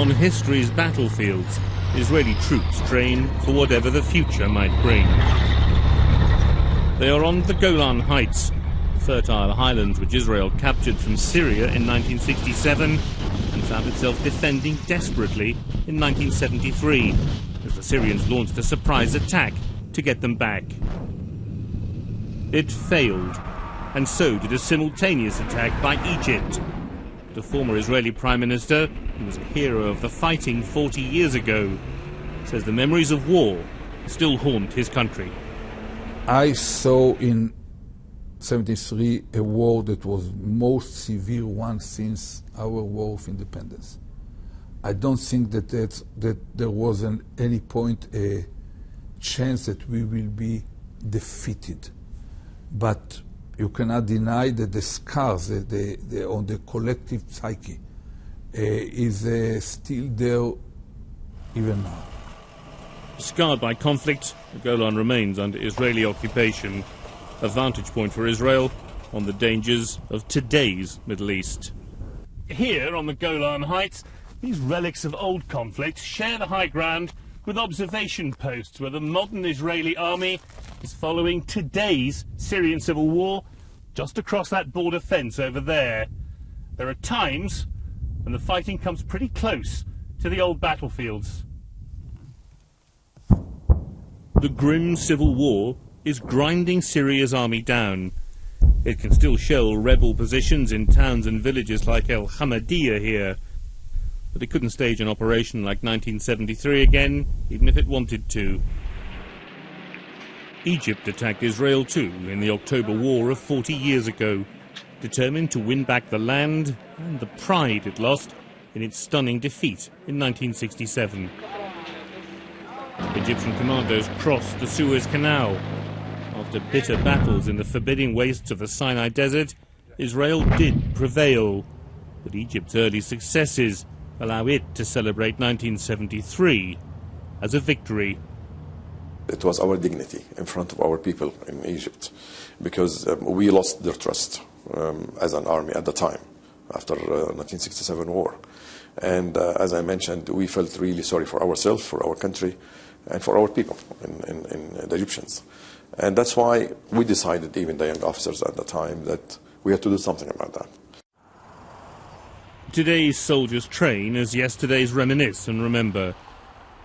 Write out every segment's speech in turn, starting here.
On history's battlefields, Israeli troops train for whatever the future might bring. They are on the Golan Heights, fertile highlands which Israel captured from Syria in 1967 and found itself defending desperately in 1973 as the Syrians launched a surprise attack to get them back. It failed, and so did a simultaneous attack by Egypt. The former Israeli Prime Minister, who was a hero of the fighting 40 years ago, says the memories of war still haunt his country. I saw in 73 a war that was most severe one since our War of Independence. I don't think that there was at any point a chance that we will be defeated. But you cannot deny that the scars on the collective psyche is still there even now. Scarred by conflict, the Golan remains under Israeli occupation, a vantage point for Israel on the dangers of today's Middle East. Here on the Golan Heights, these relics of old conflict share the high ground with observation posts where the modern Israeli army is following today's Syrian civil war just across that border fence over there. There are times when the fighting comes pretty close to the old battlefields. The grim civil war is grinding Syria's army down. It can still shell rebel positions in towns and villages like El Hamadiyah here, but it couldn't stage an operation like 1973 again, even if it wanted to. Egypt attacked Israel too in the October War of 40 years ago, determined to win back the land and the pride it lost in its stunning defeat in 1967. Egyptian commandos crossed the Suez Canal. After bitter battles in the forbidding wastes of the Sinai Desert, Israel did prevail, but Egypt's early successes allow it to celebrate 1973 as a victory. It was our dignity in front of our people in Egypt, because we lost their trust as an army at the time, after 1967 war. And as I mentioned, we felt really sorry for ourselves, for our country, and for our people, in the Egyptians. And that's why we decided, even the young officers at the time, that we had to do something about that. Today's soldiers train as yesterday's reminisce and remember.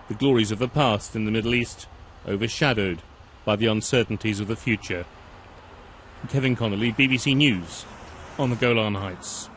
The glories of the past in the Middle East overshadowed by the uncertainties of the future. Kevin Connolly, BBC News, on the Golan Heights.